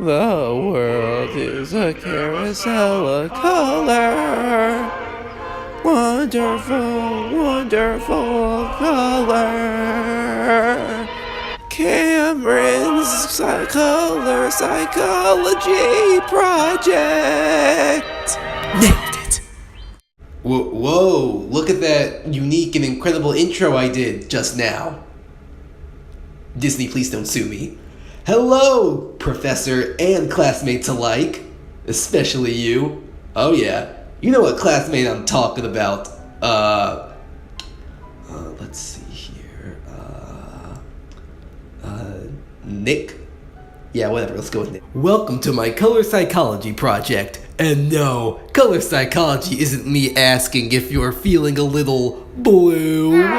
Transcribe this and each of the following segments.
The world is a carousel of color. Wonderful, wonderful color. Cameron's Color Psychology Project. Nailed it. Whoa, look at that unique and incredible intro I did just now. Disney, please don't sue me. Hello, professor and classmates alike. Especially you. Oh yeah, you know what classmate I'm talking about. Let's see here. Nick? Yeah, whatever, let's go with Nick. Welcome to my color psychology project. And no, color psychology isn't me asking if you're feeling a little blue.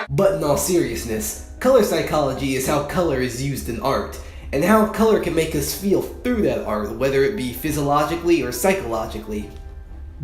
But in all seriousness, color psychology is how color is used in art, and how color can make us feel through that art, whether it be physiologically or psychologically.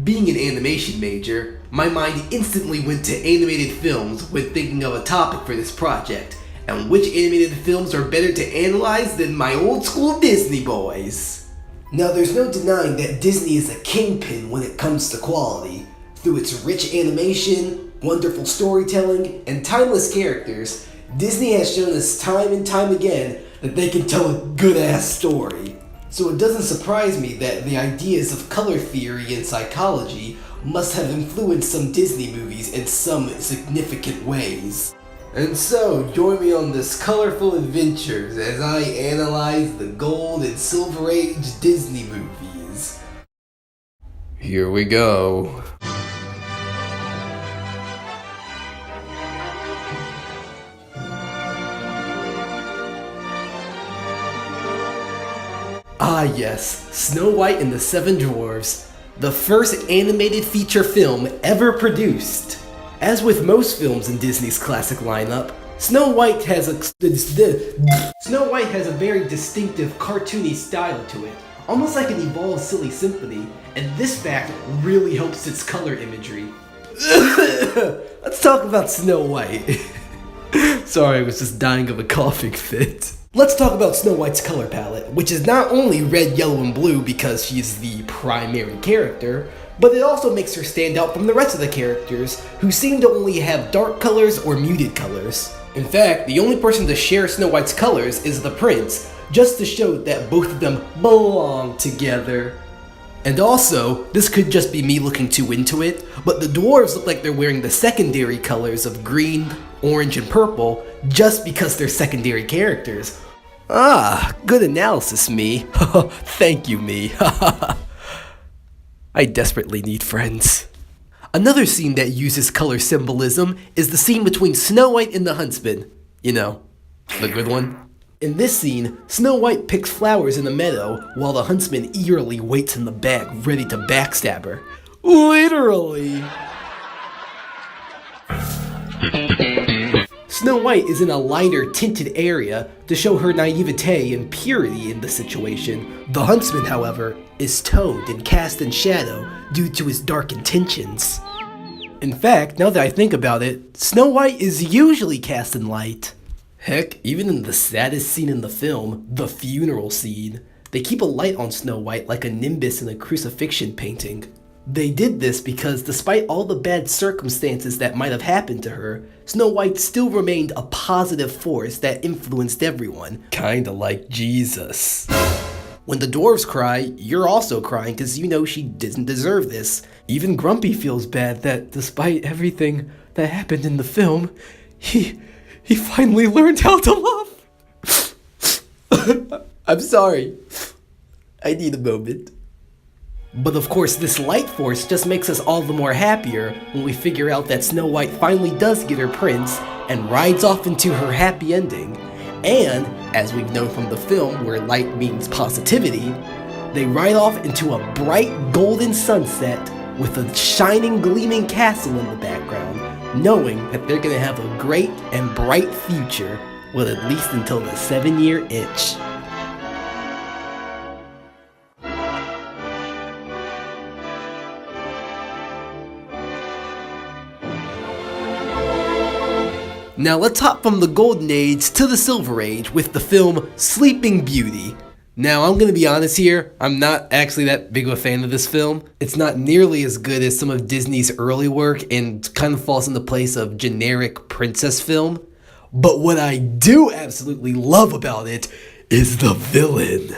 Being an animation major, my mind instantly went to animated films when thinking of a topic for this project, and which animated films are better to analyze than my old school Disney boys? Now there's no denying that Disney is a kingpin when it comes to quality. Through its rich animation, wonderful storytelling, and timeless characters, Disney has shown us time and time again that they can tell a good-ass story. So it doesn't surprise me that the ideas of color theory and psychology must have influenced some Disney movies in some significant ways. And so, join me on this colorful adventures as I analyze the Gold and Silver Age Disney movies. Here we go. Ah yes, Snow White and the Seven Dwarfs, the first animated feature film ever produced. As with most films in Disney's classic lineup, Snow White has a very distinctive cartoony style to it, almost like an evolved silly symphony, and this fact really helps its color imagery. Let's talk about Snow White. Sorry, I was just dying of a coughing fit. Let's talk about Snow White's color palette, which is not only red, yellow, and blue because she's the primary character, but it also makes her stand out from the rest of the characters, who seem to only have dark colors or muted colors. In fact, the only person to share Snow White's colors is the prince, just to show that both of them belong together. And also, this could just be me looking too into it, but the dwarves look like they're wearing the secondary colors of green, orange, and purple just because they're secondary characters. Ah, good analysis, me. Thank you, me. I desperately need friends. Another scene that uses color symbolism is the scene between Snow White and the huntsman. You know, the good one. In this scene, Snow White picks flowers in the meadow while the huntsman eagerly waits in the back ready to backstab her. Literally! Snow White is in a lighter tinted area to show her naivete and purity in the situation. The huntsman, however, is toned and cast in shadow due to his dark intentions. In fact, now that I think about it, Snow White is usually cast in light. Heck, even in the saddest scene in the film, the funeral scene, they keep a light on Snow White like a nimbus in a crucifixion painting. They did this because despite all the bad circumstances that might have happened to her, Snow White still remained a positive force that influenced everyone, kinda like Jesus. When the dwarves cry, you're also crying because you know she didn't deserve this. Even Grumpy feels bad that despite everything that happened in the film, he finally learned how to love. I'm sorry. I need a moment. But of course, this light force just makes us all the more happier when we figure out that Snow White finally does get her prince and rides off into her happy ending. And, as we've known from the film where light means positivity, they ride off into a bright golden sunset with a shining gleaming castle in the background, knowing that they're gonna have a great and bright future, well, at least until the 7-year itch. Now let's hop from the Golden Age to the Silver Age with the film Sleeping Beauty. Now I'm gonna be honest here, I'm not actually that big of a fan of this film. It's not nearly as good as some of Disney's early work and kind of falls in the place of generic princess film. But what I do absolutely love about it is the villain.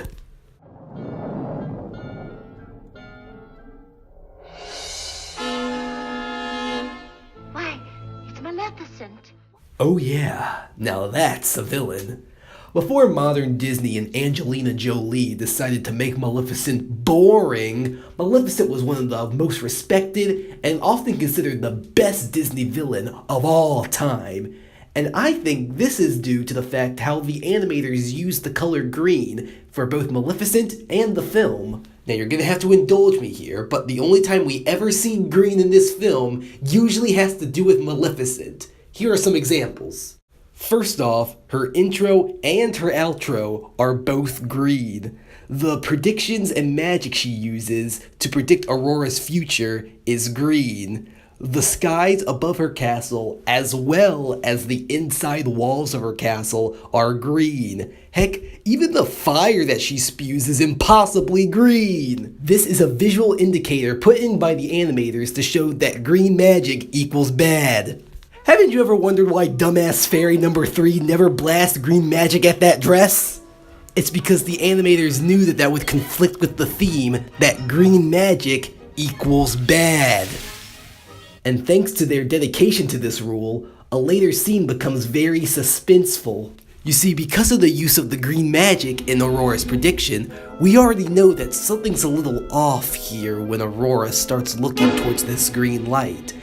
Why, it's Maleficent. Oh yeah, now that's a villain. Before modern Disney and Angelina Jolie decided to make Maleficent boring, Maleficent was one of the most respected and often considered the best Disney villain of all time. And I think this is due to the fact how the animators used the color green for both Maleficent and the film. Now you're gonna have to indulge me here, but the only time we ever see green in this film usually has to do with Maleficent. Here are some examples. First off, her intro and her outro are both green. The predictions and magic she uses to predict Aurora's future is green. The skies above her castle, as well as the inside walls of her castle, are green. Heck, even the fire that she spews is impossibly green. This is a visual indicator put in by the animators to show that green magic equals bad. Haven't you ever wondered why dumbass fairy number 3 never blasts green magic at that dress? It's because the animators knew that that would conflict with the theme that green magic equals bad. And thanks to their dedication to this rule, a later scene becomes very suspenseful. You see, because of the use of the green magic in Aurora's prediction, we already know that something's a little off here when Aurora starts looking towards this green light.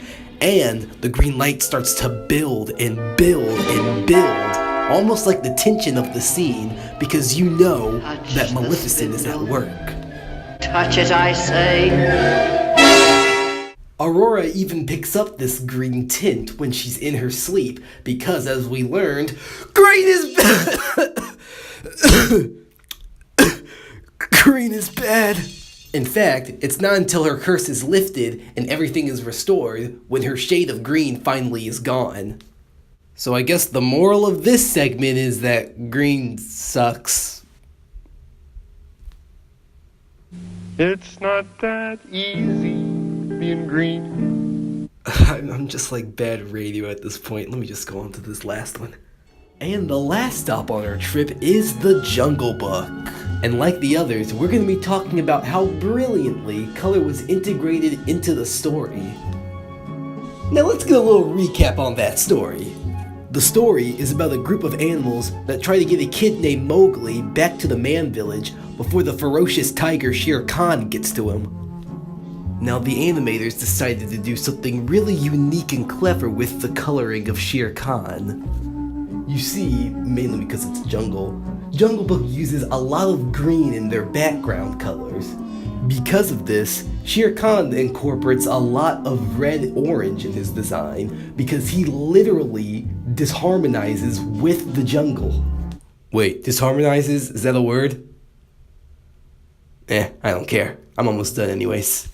And the green light starts to build and build and build, almost like the tension of the scene, because you know that Maleficent is at work. Touch it, I say. Aurora even picks up this green tint when she's in her sleep, because as we learned, green is bad! Green is bad! In fact, it's not until her curse is lifted and everything is restored when her shade of green finally is gone. So I guess the moral of this segment is that green sucks. It's not that easy being green. I'm just like bad radio at this point. Let me just go on to this last one. And the last stop on our trip is the Jungle Book. And like the others, we're going to be talking about how brilliantly color was integrated into the story. Now let's get a little recap on that story. The story is about a group of animals that try to get a kid named Mowgli back to the man village before the ferocious tiger Shere Khan gets to him. Now the animators decided to do something really unique and clever with the coloring of Shere Khan. You see, mainly because it's jungle, Jungle Book uses a lot of green in their background colors. Because of this, Shere Khan incorporates a lot of red-orange in his design because he literally disharmonizes with the jungle. Wait, disharmonizes? Is that a word? I don't care. I'm almost done anyways.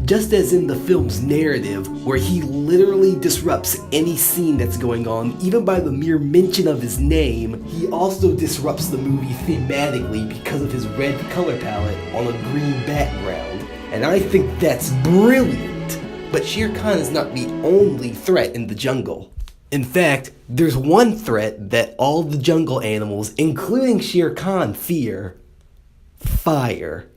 Just as in the film's narrative, where he literally disrupts any scene that's going on, even by the mere mention of his name, he also disrupts the movie thematically because of his red color palette on a green background. And I think that's brilliant! But Shere Khan is not the only threat in the jungle. In fact, there's one threat that all the jungle animals, including Shere Khan, fear. Fire.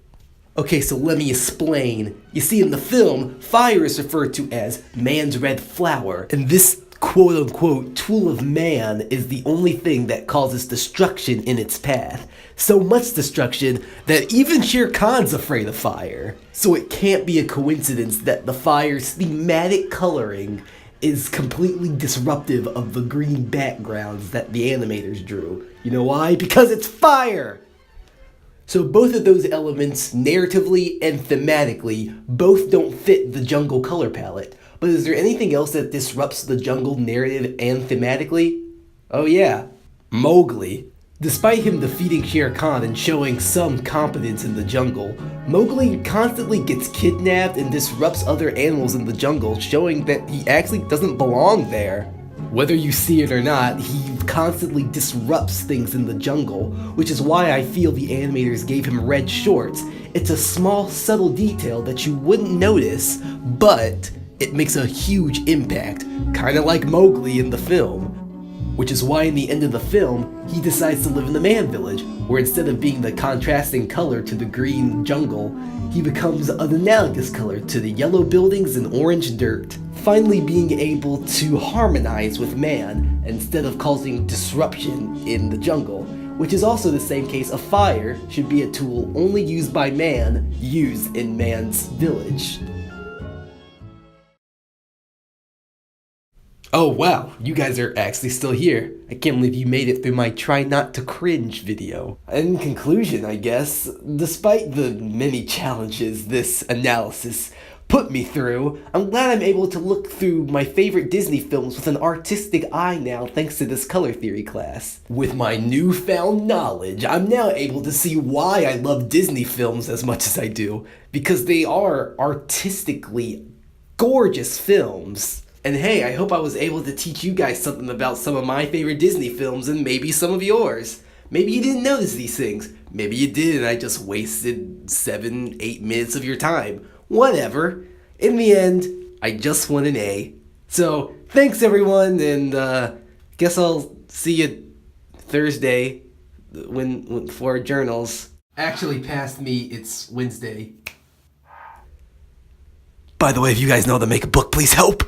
Okay, so let me explain. You see, in the film, fire is referred to as man's red flower, and this quote-unquote tool of man is the only thing that causes destruction in its path. So much destruction that even Shere Khan's afraid of fire. So it can't be a coincidence that the fire's thematic coloring is completely disruptive of the green backgrounds that the animators drew. You know why? Because it's fire! So both of those elements, narratively and thematically, both don't fit the jungle color palette. But is there anything else that disrupts the jungle narrative and thematically? Oh yeah, Mowgli. Despite him defeating Shere Khan and showing some competence in the jungle, Mowgli constantly gets kidnapped and disrupts other animals in the jungle, showing that he actually doesn't belong there. Whether you see it or not, he constantly disrupts things in the jungle, which is why I feel the animators gave him red shorts. It's a small, subtle detail that you wouldn't notice, but it makes a huge impact, kinda like Mowgli in the film. Which is why in the end of the film, he decides to live in the man village, where instead of being the contrasting color to the green jungle, he becomes an analogous color to the yellow buildings and orange dirt, finally being able to harmonize with man instead of causing disruption in the jungle, which is also the same case of fire should be a tool only used by man, used in man's village. Oh wow, you guys are actually still here. I can't believe you made it through my try not to cringe video. In conclusion, I guess, despite the many challenges this analysis put me through, I'm glad I'm able to look through my favorite Disney films with an artistic eye now thanks to this color theory class. With my newfound knowledge, I'm now able to see why I love Disney films as much as I do, because they are artistically gorgeous films. And hey, I hope I was able to teach you guys something about some of my favorite Disney films and maybe some of yours. Maybe you didn't notice these things. Maybe you did and I just wasted 7-8 minutes of your time. Whatever. In the end, I just won an A. So, thanks everyone, and guess I'll see you Thursday when for journals. Actually, past me, it's Wednesday. By the way, if you guys know how to make a book, please help.